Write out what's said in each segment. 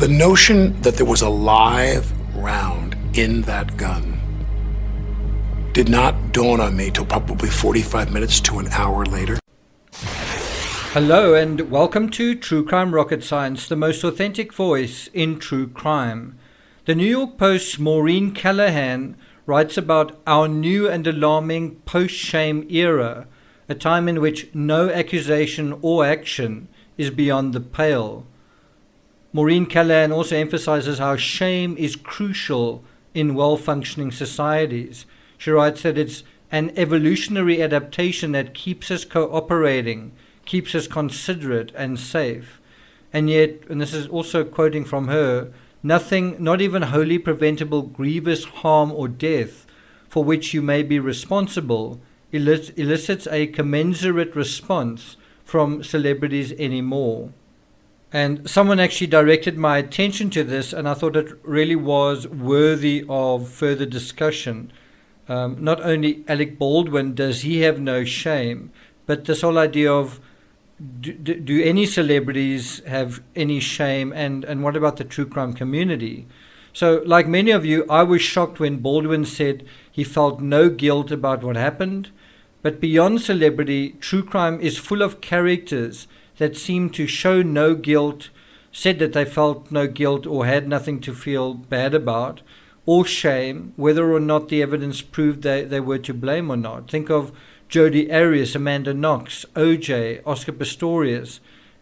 The notion that there was a live round in that gun did not dawn on me till probably 45 minutes to an hour later. Hello and welcome to True Crime Rocket Science, the most authentic voice in true crime. The New York Post's Maureen Callahan writes about our new and alarming post-shame era, a time in which no accusation or action is beyond the pale. Maureen Callahan also emphasizes how shame is crucial in well-functioning societies. She writes that it's an evolutionary adaptation that keeps us cooperating, keeps us considerate and safe. And yet, and this is also quoting from her, nothing, not even wholly preventable grievous harm or death for which you may be responsible, elicits a commensurate response from celebrities anymore. And someone actually directed my attention to this, and I thought it really was worthy of further discussion. Not only Alec Baldwin, does he have no shame, but this whole idea of do any celebrities have any shame, and what about the true crime community? So, like many of you, I was shocked when Baldwin said he felt no guilt about what happened. But beyond celebrity, true crime is full of characters that seem to show no guilt, said that they felt no guilt or had nothing to feel bad about, or shame, whether or not the evidence proved they were to blame or not. Think of Jodi Arias, Amanda Knox, OJ, Oscar Pistorius,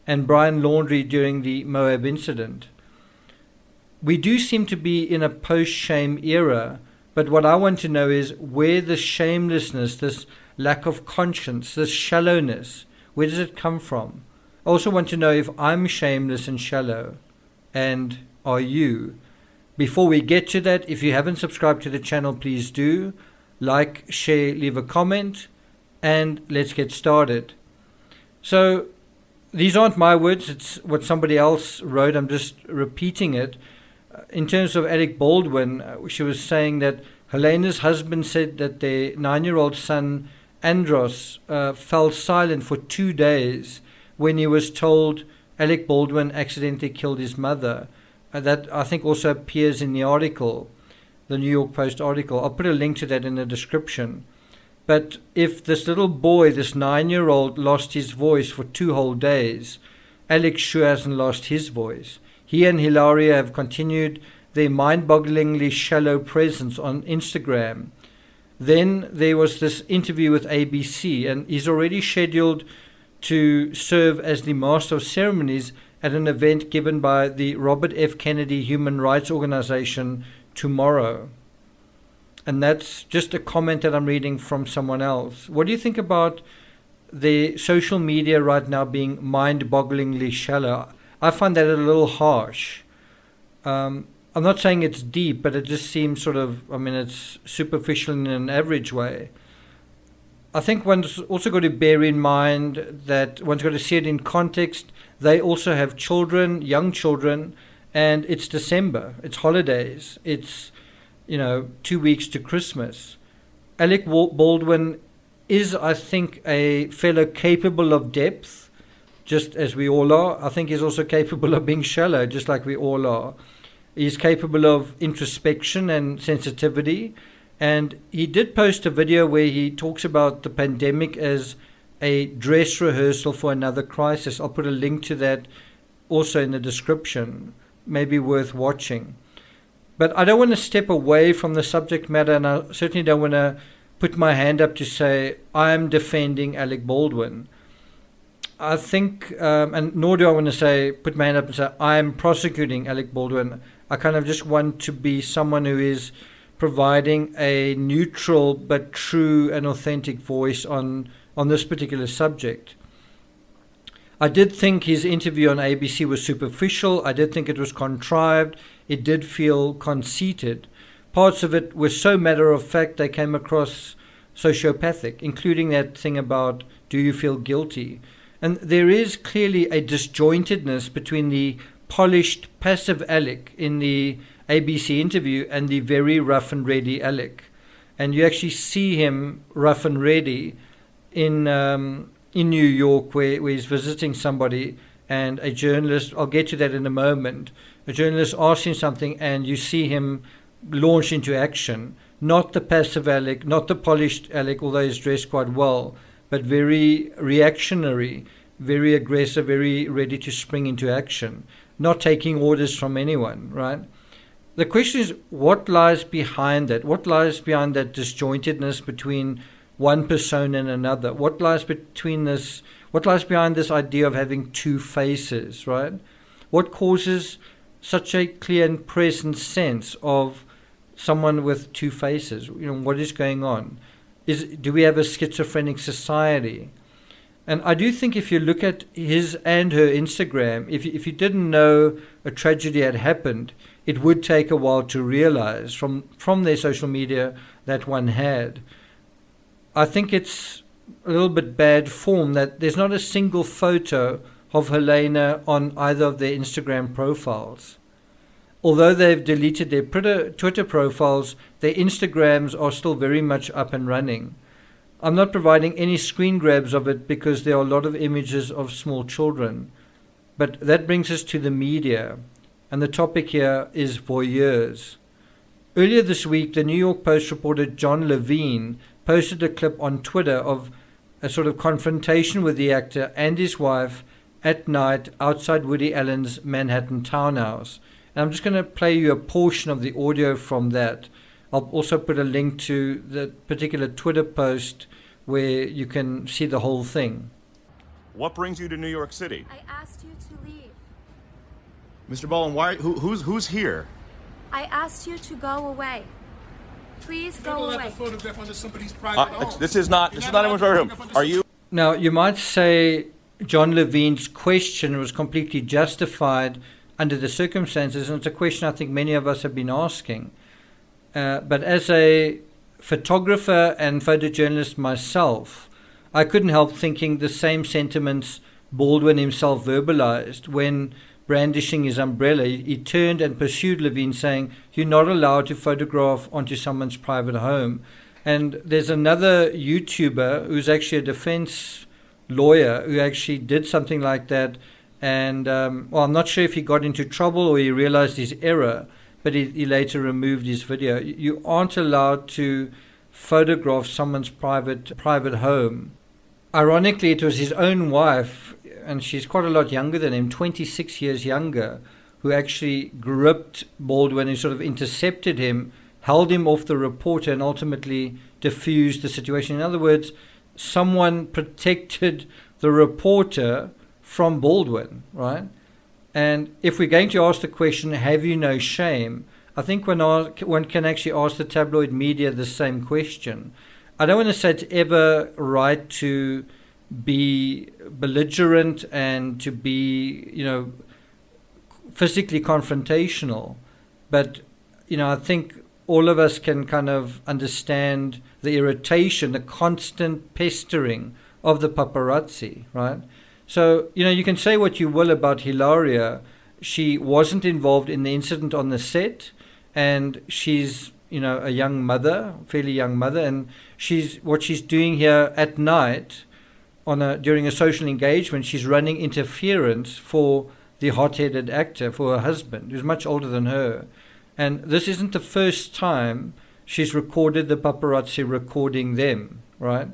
and Brian Laundrie during the Moab incident. We do seem to be in a post-shame era, but what I want to know is where this shamelessness, this lack of conscience, this shallowness, where does it come from? I also want to know if I'm shameless and shallow, and are you? Before we get to that, if you haven't subscribed to the channel, please do. Like, share, leave a comment, and let's get started. So, these aren't my words, it's what somebody else wrote, I'm just repeating it. In terms of Alec Baldwin, she was saying that Helena's husband said that their 9-year-old son, Andros, fell silent for 2 days when he was told Alec Baldwin accidentally killed his mother. That I think also appears in the article, the New York Post article. I'll put a link to that in the description. But if this little boy, this 9-year-old, lost his voice for 2 whole days, Alex sure hasn't lost his voice. He and Hilaria have continued their mind-bogglingly shallow presence on Instagram. Then there was this interview with ABC, and he's already scheduled to serve as the Master of Ceremonies at an event given by the Robert F. Kennedy Human Rights Organization tomorrow. And that's just a comment that I'm reading from someone else. What do you think about the social media right now being mind-bogglingly shallow? I find that a little harsh. I'm not saying it's deep, but it just seems sort of, it's superficial in an average way. I think one's also got to bear in mind that one's got to see it in context. They also have children, young children, and it's December, it's holidays, it's 2 weeks to Christmas. Alec Baldwin is, I think, a fellow capable of depth, just as we all are. I think he's also capable of being shallow, just like we all are. He's capable of introspection and sensitivity. And he did post a video where he talks about the pandemic as a dress rehearsal for another crisis. I'll put a link to that also in the description. Maybe worth watching. But I don't want to step away from the subject matter, and I certainly don't want to put my hand up to say I'm defending Alec Baldwin. I think, and nor do I want to say, put my hand up and say I'm prosecuting Alec Baldwin. I kind of just want to be someone who is providing a neutral but true and authentic voice on this particular subject. I did think his interview on ABC was superficial. I did think it was contrived. It did feel conceited. Parts of it were so matter of fact they came across sociopathic, including that thing about, do you feel guilty? And there is clearly a disjointedness between the polished, passive Alec in the ABC interview and the very rough and ready Alec. And you actually see him rough and ready in New York, where he's visiting somebody, and a journalist, I'll get to that in a moment, a journalist asks him something and you see him launch into action. Not the passive Alec, not the polished Alec, although he's dressed quite well, but very reactionary, very aggressive, very ready to spring into action, not taking orders from anyone, right? The question is, what lies behind that? What lies behind that disjointedness between one persona and another? What lies behind this idea of having two faces, right? What causes such a clear and present sense of someone with two faces? What is going on? Do we have a schizophrenic society? And I do think if you look at his and her Instagram, if you didn't know a tragedy had happened, it would take a while to realize from their social media that one had. I think it's a little bit bad form that there's not a single photo of Helena on either of their Instagram profiles. Although they've deleted their Twitter profiles, their Instagrams are still very much up and running. I'm not providing any screen grabs of it because there are a lot of images of small children. But that brings us to the media. And the topic here is voyeurs. Earlier this week, the New York Post reporter Jon Levine posted a clip on Twitter of a sort of confrontation with the actor and his wife at night outside Woody Allen's Manhattan townhouse. And I'm just going to play you a portion of the audio from that. I'll also put a link to the particular Twitter post where you can see the whole thing. What brings you to New York City? I asked you to leave. Mr. Baldwin, who's here? I asked you to go away. Please go away. This is not anyone's private home. Are you? Now, you might say Jon Levine's question was completely justified under the circumstances, and it's a question I think many of us have been asking. But as a photographer and photojournalist myself, I couldn't help thinking the same sentiments Baldwin himself verbalized when, brandishing his umbrella, he turned and pursued Levine, saying, "You're not allowed to photograph onto someone's private home." And there's another YouTuber who's actually a defense lawyer who actually did something like that. And, I'm not sure if he got into trouble or he realized his error, but he later removed his video. You aren't allowed to photograph someone's private home. Ironically, it was his own wife, and she's quite a lot younger than him, 26 years younger, who actually gripped Baldwin and sort of intercepted him, held him off the reporter, and ultimately diffused the situation. In other words, someone protected the reporter from Baldwin, right? And if we're going to ask the question, have you no shame? I think one can actually ask the tabloid media the same question. I don't want to say it's ever right to be belligerent and to be, physically confrontational. But, I think all of us can kind of understand the irritation, the constant pestering of the paparazzi, right? So, you can say what you will about Hilaria. She wasn't involved in the incident on the set, and she's, a young mother, fairly young mother, and what she's doing here at night during a social engagement, she's running interference for the hot-headed actor, for her husband, who's much older than her. And this isn't the first time she's recorded the paparazzi recording them, right?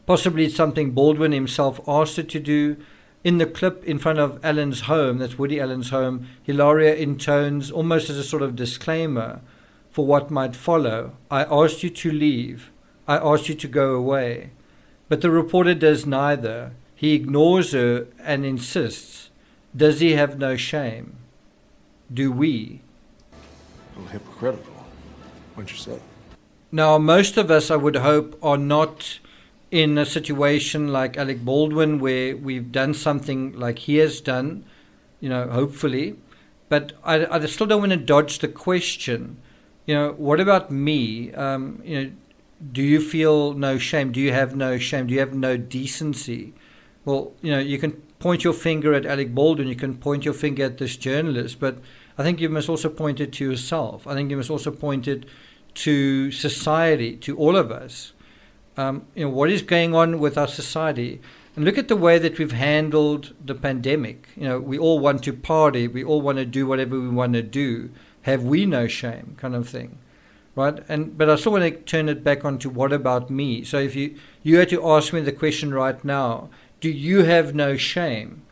Possibly it's something Baldwin himself asked her to do. In the clip in front of Allen's home, that's Woody Allen's home, Hilaria intones almost as a sort of disclaimer for what might follow. "I asked you to leave. I asked you to go away." But the reporter does neither. He ignores her and insists. Does he have no shame? Do we? A little hypocritical, wouldn't you say? Now, most of us, I would hope, are not in a situation like Alec Baldwin where we've done something like he has done, hopefully. But I still don't want to dodge the question, what about me? Do you feel no shame? Do you have no shame? Do you have no decency? Well, you can point your finger at Alec Baldwin, you can point your finger at this journalist, but I think you must also point it to yourself. I think you must also point it to society, to all of us. What is going on with our society? And look at the way that we've handled the pandemic. We all want to party. We all want to do whatever we want to do. Have we no shame, kind of thing, right? But I still want to turn it back onto what about me? So if you had to ask me the question right now, do you have no shame?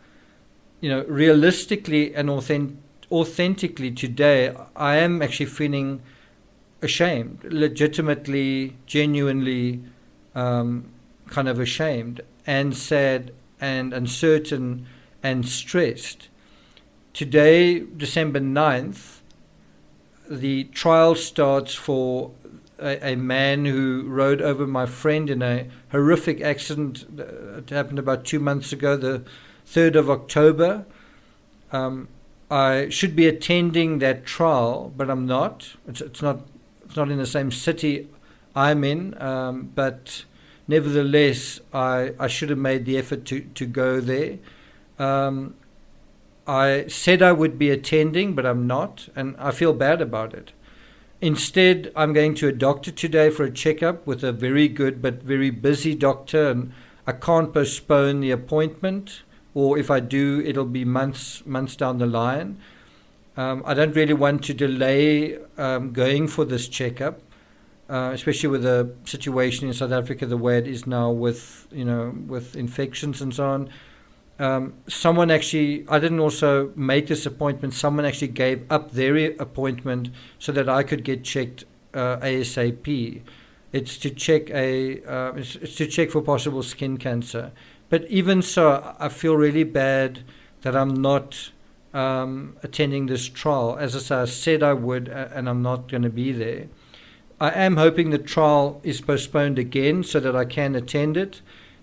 Realistically and authentically today, I am actually feeling ashamed, legitimately, genuinely, kind of ashamed and sad and uncertain and stressed. Today, December 9th, the trial starts for a man who rode over my friend in a horrific accident. It happened about 2 months ago, the 3rd of October. I should be attending that trial, but I'm not. It's not in the same city I'm in, but nevertheless, I should have made the effort to go there. I said I would be attending, but I'm not, and I feel bad about it. Instead, I'm going to a doctor today for a checkup with a very good but very busy doctor, and I can't postpone the appointment, or if I do, it'll be months down the line. I don't really want to delay going for this checkup, especially with the situation in South Africa the way it is now with infections and so on. Someone actually, I didn't also make this appointment, someone actually gave up their appointment so that I could get checked ASAP. It's to check it's to check for possible skin cancer. But even so, I feel really bad that I'm not attending this trial. As I say, I said I would, and I'm not going to be there. I am hoping the trial is postponed again so that I can attend it.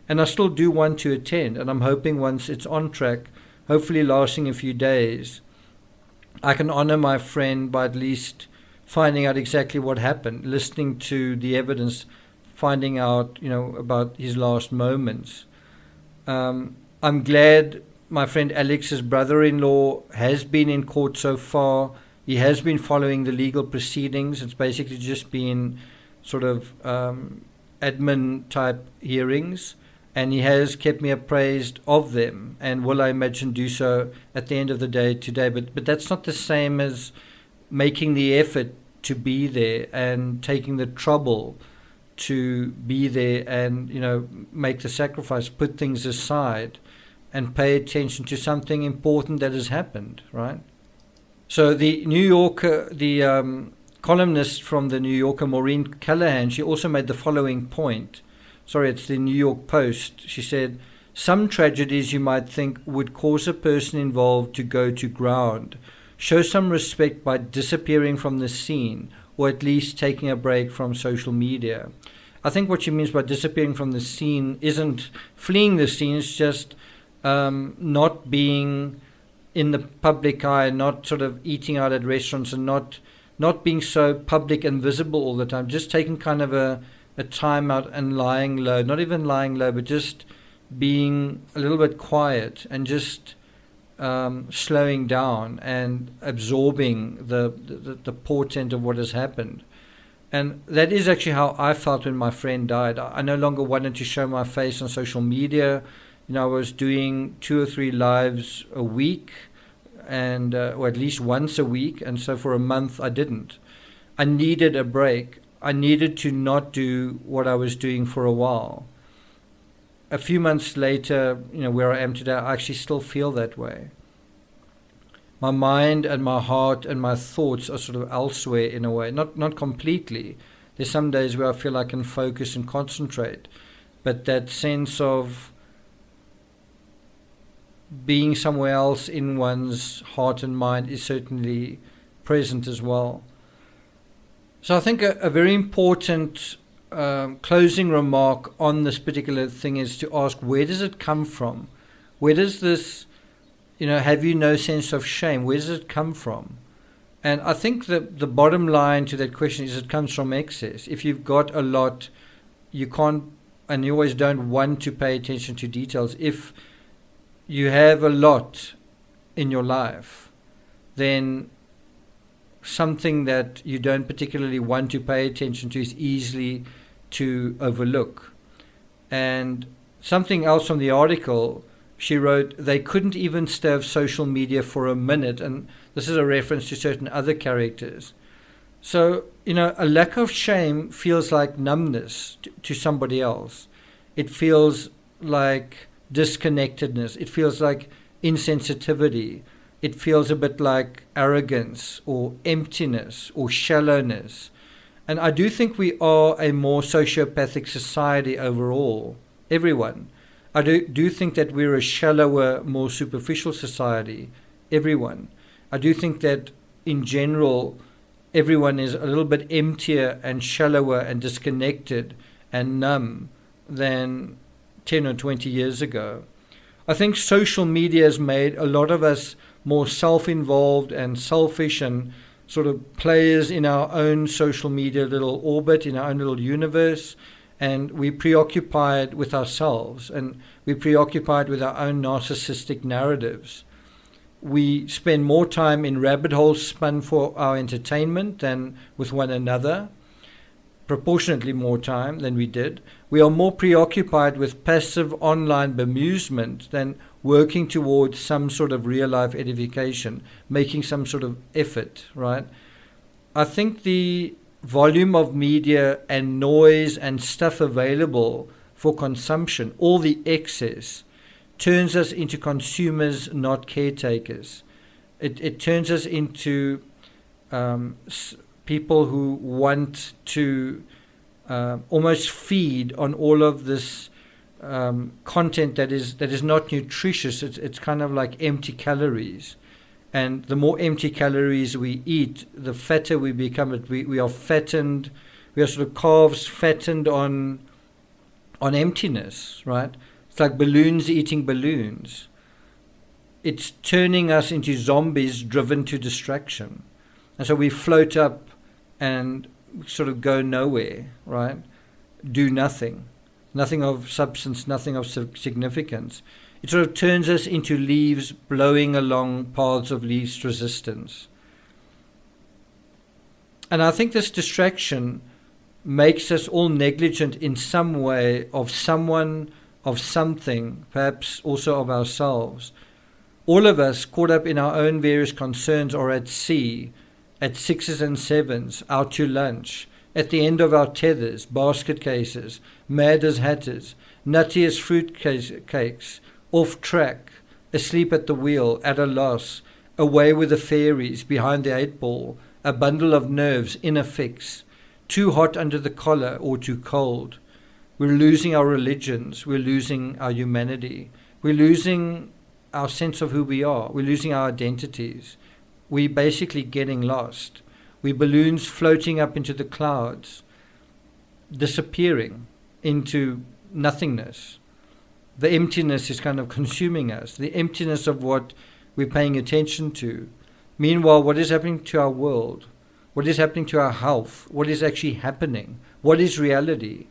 And I still do want to attend, and I'm hoping once it's on track, hopefully lasting a few days, I can honor my friend by at least finding out exactly what happened, listening to the evidence, finding out, about his last moments. I'm glad my friend Alex's brother-in-law has been in court so far. He has been following the legal proceedings. It's basically just been sort of admin-type hearings. And he has kept me appraised of them, and will, I imagine, do so at the end of the day today. But that's not the same as making the effort to be there and taking the trouble to be there and, make the sacrifice, put things aside and pay attention to something important that has happened, right? So the New Yorker, columnist from the New Yorker, Maureen Callahan, she also made the following point. It's the New York Post. She said, some tragedies you might think would cause a person involved to go to ground. Show some respect by disappearing from the scene, or at least taking a break from social media. I think what she means by disappearing from the scene isn't fleeing the scene, it's just not being in the public eye, not sort of eating out at restaurants, and not being so public and visible all the time, just taking kind of a time out and lying low, not even lying low, but just being a little bit quiet and just slowing down and absorbing the portent of what has happened. And that is actually how I felt when my friend died. I no longer wanted to show my face on social media. I was doing 2 or 3 lives a week, and or at least once a week, and so for a month I didn't. I needed a break. I needed to not do what I was doing for a while. A few months later, where I am today, I actually still feel that way. My mind and my heart and my thoughts are sort of elsewhere in a way, not completely. There's some days where I feel I can focus and concentrate, but that sense of being somewhere else in one's heart and mind is certainly present as well. So I think a very important closing remark on this particular thing is to ask, where does it come from? Where does this, have you no sense of shame? Where does it come from? And I think the bottom line to that question is it comes from excess. If you've got a lot, you can't, and you always don't want to pay attention to details. If you have a lot in your life, then something that you don't particularly want to pay attention to is easily to overlook. And something else from the article, she wrote, they couldn't even stay off social media for a minute. And this is a reference to certain other characters. So, a lack of shame feels like numbness to somebody else. It feels like disconnectedness. It feels like insensitivity. It feels a bit like arrogance or emptiness or shallowness. And I do think we are a more sociopathic society overall, everyone. I do think that we're a shallower, more superficial society, everyone. I do think that in general, everyone is a little bit emptier and shallower and disconnected and numb than 10 or 20 years ago. I think social media has made a lot of us more self-involved and selfish and sort of players in our own social media little orbit, in our own little universe, and we're preoccupied with ourselves, and we're preoccupied with our own narcissistic narratives. We spend more time in rabbit holes spun for our entertainment than with one another, proportionately more time than we did. We are more preoccupied with passive online bemusement than working towards some sort of real-life edification, making some sort of effort, right? I think the volume of media and noise and stuff available for consumption, all the excess, turns us into consumers, not caretakers. It turns us into people who want to almost feed on all of this content that is not nutritious. It's kind of like empty calories. And the more empty calories we eat, the fatter we become. We are fattened. We are sort of calves fattened on emptiness, right? It's like balloons eating balloons. It's turning us into zombies driven to distraction. And so we float up and sort of go nowhere, right? Do nothing. Nothing of substance, nothing of significance. It sort of turns us into leaves blowing along paths of least resistance. And I think this distraction makes us all negligent in some way of someone, of something, perhaps also of ourselves. All of us, caught up in our own various concerns, are at sea, at 6s and 7s, out to lunch, at the end of our tethers, basket cases, mad as hatters, nutty as fruit cakes, off track, asleep at the wheel, at a loss, away with the fairies, behind the 8-ball, a bundle of nerves in a fix, too hot under the collar or too cold. We're losing our religions, we're losing our humanity, we're losing our sense of who we are, we're losing our identities. We're basically getting lost. We're balloons floating up into the clouds, disappearing into nothingness. The emptiness is kind of consuming us, the emptiness of what we're paying attention to. Meanwhile, what is happening to our world? What is happening to our health? What is actually happening? What is reality?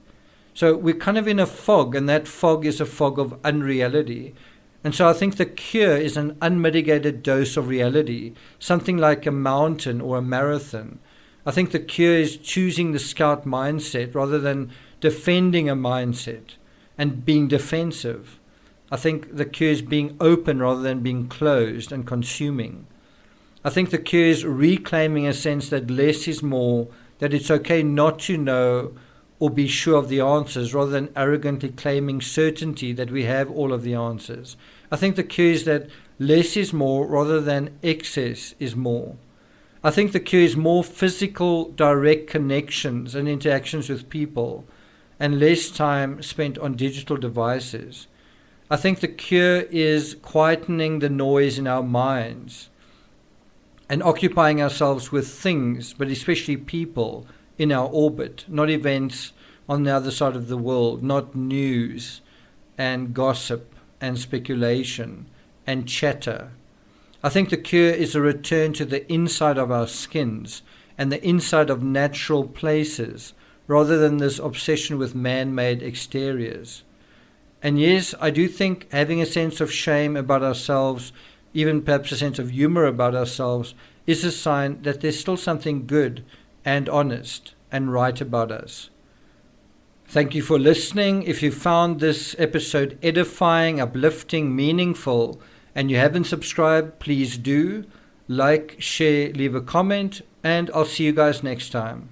So we're kind of in a fog, and that fog is a fog of unreality. And so I think the cure is an unmitigated dose of reality, something like a mountain or a marathon. I think the cure is choosing the scout mindset rather than defending a mindset and being defensive. I think the cure is being open rather than being closed and consuming. I think the cure is reclaiming a sense that less is more, that it's okay not to know or be sure of the answers rather than arrogantly claiming certainty that we have all of the answers. I think the cure is that less is more rather than excess is more. I think the cure is more physical, direct connections and interactions with people and less time spent on digital devices. I think the cure is quietening the noise in our minds and occupying ourselves with things, but especially people, in our orbit, not events on the other side of the world, not news and gossip and speculation and chatter. I think the cure is a return to the inside of our skins and the inside of natural places rather than this obsession with man-made exteriors. And yes, I do think having a sense of shame about ourselves, even perhaps a sense of humor about ourselves, is a sign that there's still something good and honest and right about us. Thank you for listening. If you found this episode edifying, uplifting, meaningful, and you haven't subscribed, please do. Like, share, leave a comment, and I'll see you guys next time.